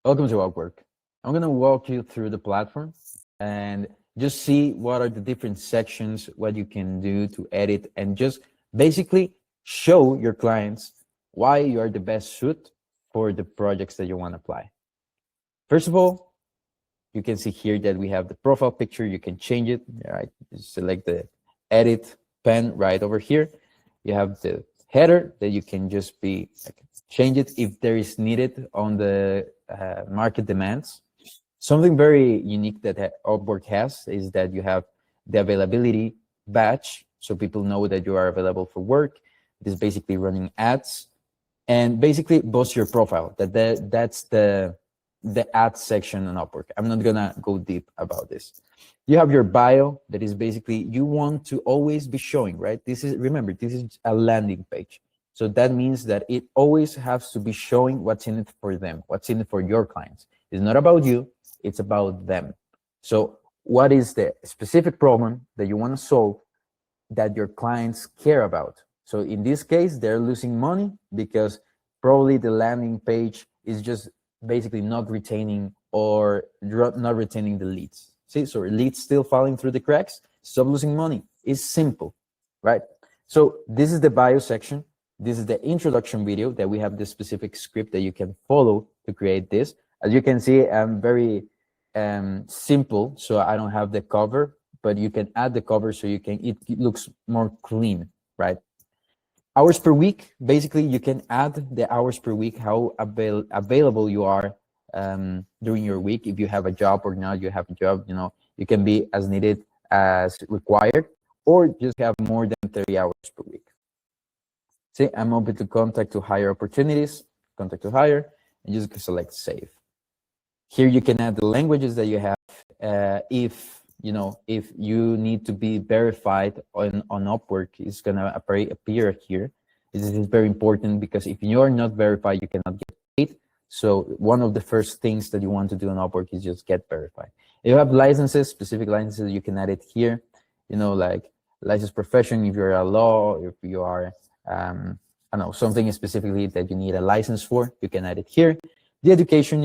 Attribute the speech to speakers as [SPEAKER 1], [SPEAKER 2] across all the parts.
[SPEAKER 1] Welcome to UpWork. I'm going to walk you through the platform and just see what are the different sections, what you can do to edit, and just basically show your clients why you are the best suit for the projects that you want to apply. First of all, you can see here that we have the profile picture. You can change it, right? Just select the edit pen right over here. You have the header that you can just be change it if there is needed on the market demands. Something very unique that UpWork has is that you have the availability badge, so people know that you are available for work. It is basically running ads and basically boost your profile. That's the ads section on UpWork. I'm not gonna go deep about this. You have your bio that is basically you want to always be showing, right? Remember, this is a landing page. So that means that it always has to be showing what's in it for them, what's in it for your clients. It's not about you, it's about them. So what is the specific problem that you want to solve that your clients care about? So in this case, they're losing money because probably the landing page is just basically not retaining or not retaining the leads. See, so leads still falling through the cracks, stop losing money. It's simple, right? So this is the bio section. This is the introduction video that we have the specific script that you can follow to create this. As you can see, I'm very simple, so I don't have the cover, but you can add the cover so it looks more clean, right? Hours per week, basically you can add the hours per week, how available you are during your week. If you have a job or not, you have a job, you can be as needed as required, or just have more than 30 hours per week. See, I'm open to contact to hire opportunities, contact to hire, and just select save. Here you can add the languages that you have. If you need to be verified on UpWork, it's gonna appear here. This is very important because if you're not verified, you cannot get paid. So one of the first things that you want to do on UpWork is just get verified. If you have licenses, specific licenses, you can add it here. Like license profession, if you're a law, if you are I don't know, something specifically that you need a license for, you can add it here. The education,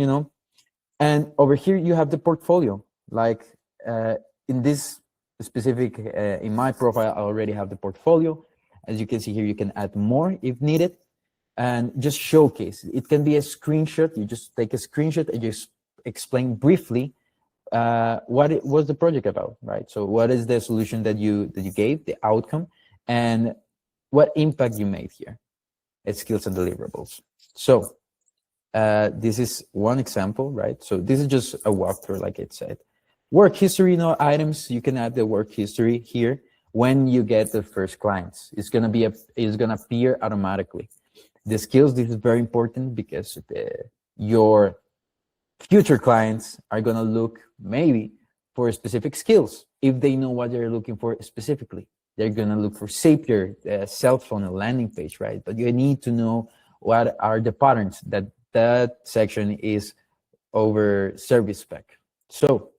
[SPEAKER 1] and over here you have the portfolio. Like in this specific, in my profile, I already have the portfolio. As you can see here, you can add more if needed, and just showcase. It can be a screenshot. You just take a screenshot and just explain briefly what it was the project about, right? So what is the solution that you gave, the outcome, and what impact you made here, its skills and deliverables. So this is one example, right? So this is just a walkthrough, like it said. Work history, items, you can add the work history here when you get the first clients. It's gonna appear automatically. The skills, this is very important because your future clients are gonna look maybe for specific skills if they know what they're looking for specifically. They're gonna look for Zapier, cell phone, a landing page, right? But you need to know what are the patterns that section is over service spec. So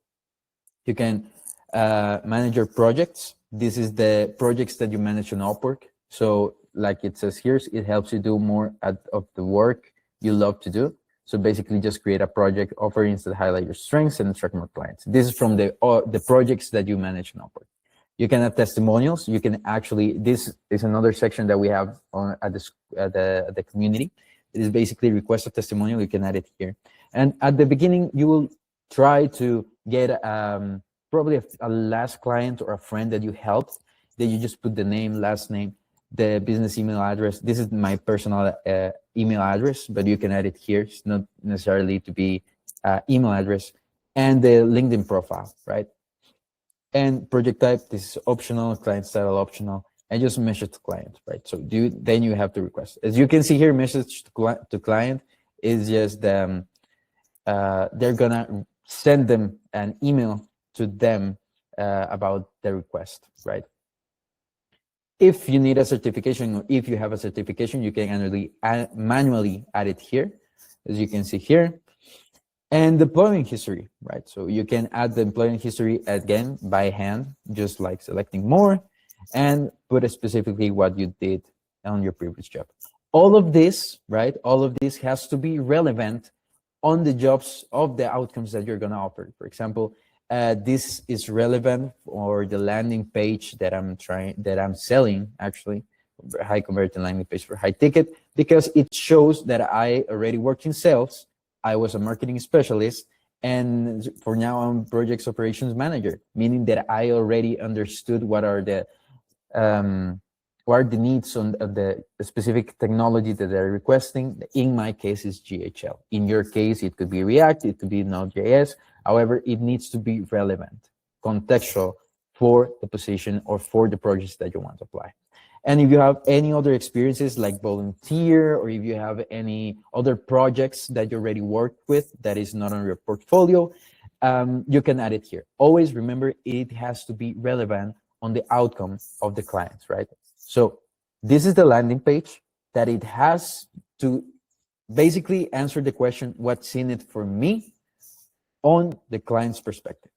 [SPEAKER 1] you can manage your projects. This is the projects that you manage on UpWork. So like it says here, it helps you do more of the work you love to do. So basically just create a project offerings that highlight your strengths and attract more clients. This is from the projects that you manage on UpWork. You can have testimonials. You can actually, this is another section that we have on at the community. It is basically request a testimonial. You can add it here. And at the beginning, you will try to get probably a last client or a friend that you helped, that you just put the name, last name, the business email address. This is my personal email address, but you can add it here. It's not necessarily to be email address, and the LinkedIn profile, right? And project type, this is optional, client style optional, and just message to client, right? So then you have to request. As you can see here, message to client is just they're gonna send them an email to them about the request, right? If you need a certification, or if you have a certification, you can manually add it here, as you can see here. And deployment history, right? So you can add the employment history again by hand, just like selecting more, and put specifically what you did on your previous job. All of this, right? All of this has to be relevant on the jobs of the outcomes that you're going to offer. For example, this is relevant for the landing page that I'm selling, actually, high converting landing page for high ticket, because it shows that I already worked in sales. I was a marketing specialist, and for now I'm projects operations manager, meaning that I already understood um, what are the needs on the specific technology that they're requesting. In my case, it's GHL. In your case, it could be React, it could be Node.js. However, it needs to be relevant, contextual for the position or for the projects that you want to apply. And if you have any other experiences like volunteer, or if you have any other projects that you already worked with that is not on your portfolio, you can add it here. Always remember, it has to be relevant on the outcome of the clients, right? So this is the landing page that it has to basically answer the question, what's in it for me on the client's perspective.